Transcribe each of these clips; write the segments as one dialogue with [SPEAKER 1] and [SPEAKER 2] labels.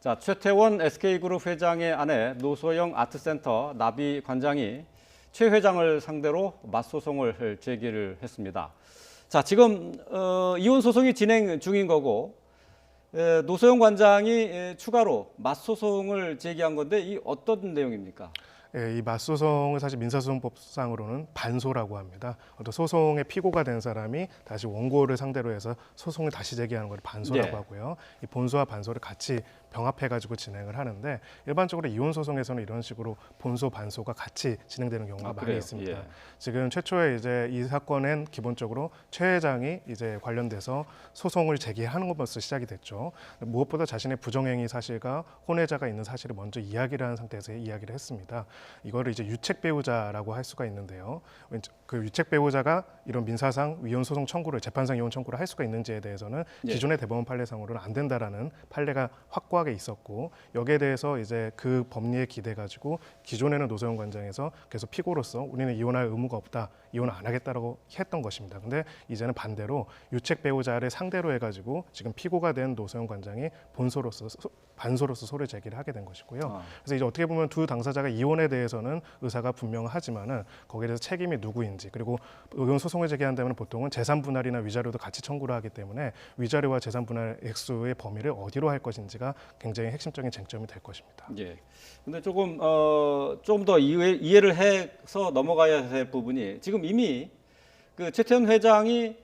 [SPEAKER 1] 자, 최태원 SK그룹 회장의 아내 노소영 아트센터 나비 관장이 최 회장을 상대로 맞소송을 제기를 했습니다. 자, 지금 이혼 소송이 진행 중인 거고 노소영 관장이 추가로 맞소송을 제기한 건데 이 어떤 내용입니까?
[SPEAKER 2] 이 맞소송은 사실 민사소송법상으로는 반소라고 합니다. 어떤 소송의 피고가 된 사람이 다시 원고를 상대로 해서 소송을 다시 제기하는 걸 반소라고
[SPEAKER 1] 네.
[SPEAKER 2] 하고요. 이 본소와 반소를 같이 병합해가지고 진행을 하는데 일반적으로 이혼 소송에서는 이런 식으로 본소, 반소가 같이 진행되는 경우가 많이
[SPEAKER 1] 그래요?
[SPEAKER 2] 있습니다.
[SPEAKER 1] 예.
[SPEAKER 2] 지금 최초에 이제 이 사건엔 기본적으로 최 회장이 이제 관련돼서 소송을 제기하는 것부터 시작이 됐죠. 무엇보다 자신의 부정행위 사실과 혼외자가 있는 사실을 먼저 이야기를 하는 상태에서 이야기를 했습니다. 이거를 이제 유책 배우자라고 할 수가 있는데요. 그 유책 배우자가 이런 민사상 위헌 소송 청구를 재판상 이혼 청구를 할 수가 있는지에 대해서는
[SPEAKER 1] 예.
[SPEAKER 2] 기존의 대법원 판례상으로는 안 된다라는 판례가 확고하게 있었고 여기에 대해서 이제 그 법리에 기대 가지고 기존에는 노소영 관장에서 계속 피고로서 우리는 이혼할 의무가 없다, 이혼 안 하겠다라고 했던 것입니다. 근데 이제는 반대로 유책 배우자를 상대로 해가지고 지금 피고가 된 노소영 관장이 본소로서 반소로서 소를 제기를 하게 된 것이고요. 그래서 이제 어떻게 보면 두 당사자가 이혼에 대해서는 의사가 분명하지만은 거기에 대해서 책임이 누구인지 그리고 이혼 소송을 제기한다면 보통은 재산 분할이나 위자료도 같이 청구를 하기 때문에 위자료와 재산 분할 액수의 범위를 어디로 할 것인지가 굉장히 핵심적인 쟁점이 될 것입니다.
[SPEAKER 1] 예. 근데 조금 좀 더 이해를 해서 넘어가야 할 부분이 지금 이미 그 최태원 회장이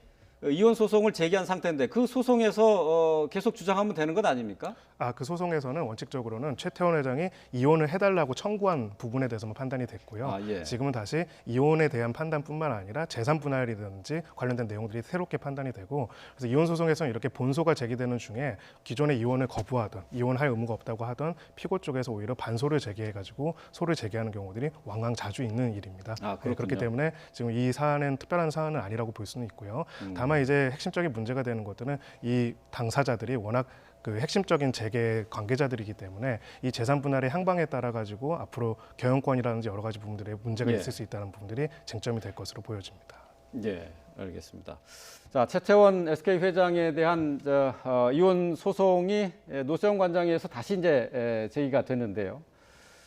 [SPEAKER 1] 이혼 소송을 제기한 상태인데 그 소송에서 계속 주장하면 되는 것 아닙니까?
[SPEAKER 2] 그 소송에서는 원칙적으로는 최태원 회장이 이혼을 해달라고 청구한 부분에 대해서만 판단이 됐고요.
[SPEAKER 1] 예.
[SPEAKER 2] 지금은 다시 이혼에 대한 판단뿐만 아니라 재산 분할이든지 관련된 내용들이 새롭게 판단이 되고 그래서 이혼 소송에서는 이렇게 본소가 제기되는 중에 기존의 이혼을 거부하던 이혼할 의무가 없다고 하던 피고 쪽에서 오히려 반소를 제기해가지고 소를 제기하는 경우들이 왕왕 자주 있는 일입니다. 그렇기 때문에 지금 이 사안은 특별한 사안은 아니라고 볼 수는 있고요. 다만 이제 핵심적인 문제가 되는 것들은 이 당사자들이 워낙 그 핵심적인 재계 관계자들이기 때문에 이 재산 분할의 향방에 따라 가지고 앞으로 경영권이라든지 여러 가지 부분들에 문제가 있을 수 있다는 부분들이 쟁점이 될 것으로 보여집니다.
[SPEAKER 1] 예, 알겠습니다. 자, 최태원 SK 회장에 대한 이혼 소송이 노소영 관장에서 다시 이제 제기가 됐는데요.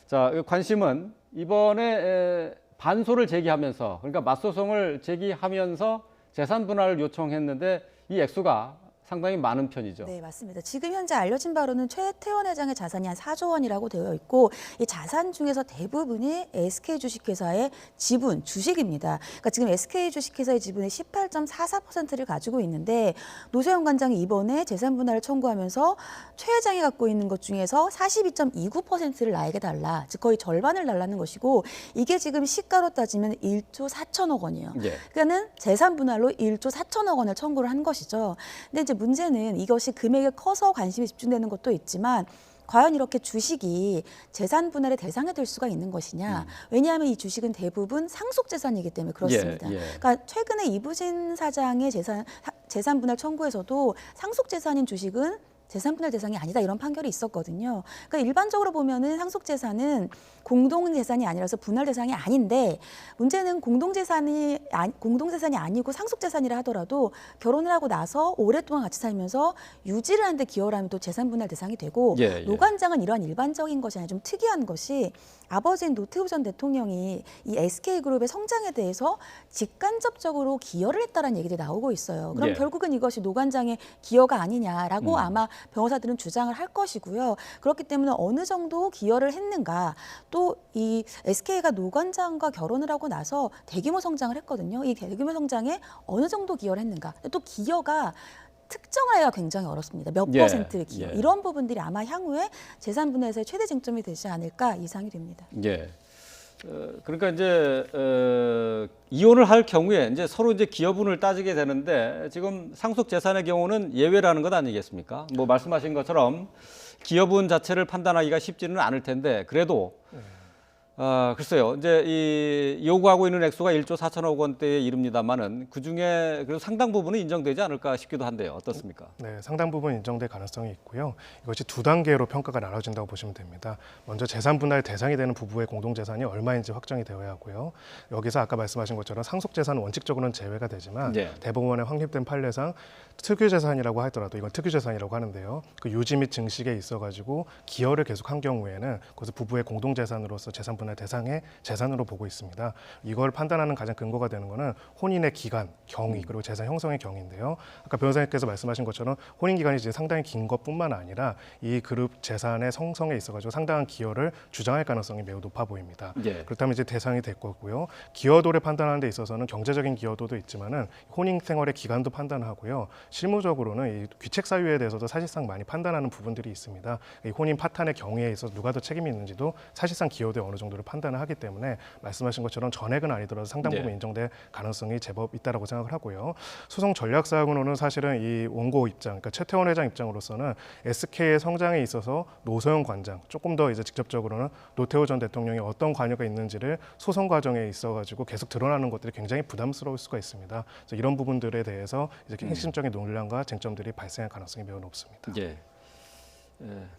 [SPEAKER 1] 자, 관심은 이번에 반소를 제기하면서 그러니까 맞소송을 제기하면서 재산 분할을 요청했는데 이 액수가 상당히 많은 편이죠.
[SPEAKER 3] 네, 맞습니다. 지금 현재 알려진 바로는 최태원 회장의 자산이 한 4조 원이라고 되어 있고 이 자산 중에서 대부분이 SK 주식회사의 지분, 주식입니다. 그러니까 지금 SK 주식회사의 지분의 18.44%를 가지고 있는데 노소영 관장이 이번에 재산 분할을 청구하면서 최 회장이 갖고 있는 것 중에서 42.29%를 나에게 달라, 즉 거의 절반을 달라는 것이고 이게 지금 시가로 따지면 1조 4천억 원이에요.
[SPEAKER 1] 예.
[SPEAKER 3] 그러니까는 재산 분할로 1조 4천억 원을 청구를 한 것이죠. 근데 이제 문제는 이것이 금액이 커서 관심이 집중되는 것도 있지만 과연 이렇게 주식이 재산 분할의 대상이 될 수가 있는 것이냐. 왜냐하면 이 주식은 대부분 상속재산이기 때문에 그렇습니다. 그러니까 최근에 이부진 사장의 재산 분할 청구에서도 상속재산인 주식은 재산 분할 대상이 아니다 이런 판결이 있었거든요. 그러니까 일반적으로 보면은 상속재산은 공동재산이 아니라서 분할 대상이 아닌데 문제는 공동재산이 아니고 상속재산이라 하더라도 결혼을 하고 나서 오랫동안 같이 살면서 유지를 하는데 기여를 하면 또 재산 분할 대상이 되고 노 관장은 이러한 일반적인 것이 아니라 좀 특이한 것이 아버지인 노태우 전 대통령이 이 SK그룹의 성장에 대해서 직간접적으로 기여를 했다는 얘기들이 나오고 있어요. 그럼 결국은 이것이 노 관장의 기여가 아니냐라고 아마 변호사들은 주장을 할 것이고요. 그렇기 때문에 어느 정도 기여를 했는가, 또 이 SK가 노 관장과 결혼을 하고 나서 대규모 성장을 했거든요. 이 대규모 성장에 어느 정도 기여를 했는가, 또 기여가 특정하기가 굉장히 어렵습니다. 몇 퍼센트의 기여. 이런 부분들이 아마 향후에 재산 분할에서의 최대 쟁점이 되지 않을까 예상이 됩니다.
[SPEAKER 1] 예. 그러니까 이제 이혼을 할 경우에 이제 서로 이제 기여분을 따지게 되는데 지금 상속 재산의 경우는 예외라는 것 아니겠습니까? 뭐 말씀하신 것처럼 기여분 자체를 판단하기가 쉽지는 않을 텐데 그래도 글쎄요. 이제 이 요구하고 있는 액수가 1조 4천억 원대에 이릅니다만은 그 중에 그래도 상당 부분은 인정되지 않을까 싶기도 한데요. 어떻습니까?
[SPEAKER 2] 네, 상당 부분 인정될 가능성이 있고요. 이것이 두 단계로 평가가 나눠진다고 보시면 됩니다. 먼저 재산 분할 대상이 되는 부부의 공동재산이 얼마인지 확정이 되어야 하고요. 여기서 아까 말씀하신 것처럼 상속재산은 원칙적으로는 제외가 되지만
[SPEAKER 1] 네.
[SPEAKER 2] 대법원에 확립된 판례상 특유재산이라고 하더라도 이건 특유재산이라고 하는데요. 그 유지 및 증식에 있어가지고 기여를 계속한 경우에는 그것을 부부의 공동재산으로서 재산 분할 대상의 재산으로 보고 있습니다. 이걸 판단하는 가장 근거가 되는 것은 혼인의 기간, 경위 그리고 재산 형성의 경위인데요. 아까 변호사님께서 말씀하신 것처럼 혼인 기간이 이제 상당히 긴 것뿐만 아니라 이 그룹 재산의 형성에 있어가지고 상당한 기여를 주장할 가능성이 매우 높아 보입니다.
[SPEAKER 1] 예.
[SPEAKER 2] 그렇다면 이제 대상이 될 거고요. 기여도를 판단하는 데 있어서는 경제적인 기여도도 있지만은 혼인 생활의 기간도 판단하고요. 실무적으로는 이 귀책 사유에 대해서도 사실상 많이 판단하는 부분들이 있습니다. 이 혼인 파탄의 경위에 있어서 누가 더 책임이 있는지도 사실상 기여도에 어느 정도를 판단을 하기 때문에 말씀하신 것처럼 전액은 아니더라도 상당 부분
[SPEAKER 1] 네.
[SPEAKER 2] 인정될 가능성이 제법 있다라고 생각을 하고요. 소송 전략 사항으로는 사실은 이 원고 입장, 그러니까 최태원 회장 입장으로서는 SK의 성장에 있어서 노소영 관장, 조금 더 이제 직접적으로는 노태우 전 대통령이 어떤 관여가 있는지를 소송 과정에 있어가지고 계속 드러나는 것들이 굉장히 부담스러울 수가 있습니다. 그래서 이런 부분들에 대해서 이제 핵심적인 논란과 쟁점들이 발생할 가능성이 매우 높습니다.
[SPEAKER 1] 예.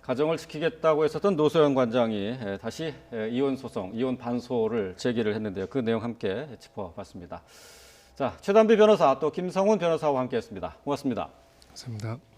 [SPEAKER 1] 가정을 지키겠다고 했었던 노소영 관장이 다시 이혼 소송, 이혼 반소를 제기를 했는데요. 그 내용 함께 짚어봤습니다. 자, 최단비 변호사 또 김성훈 변호사와 함께했습니다. 고맙습니다.
[SPEAKER 2] 감사합니다.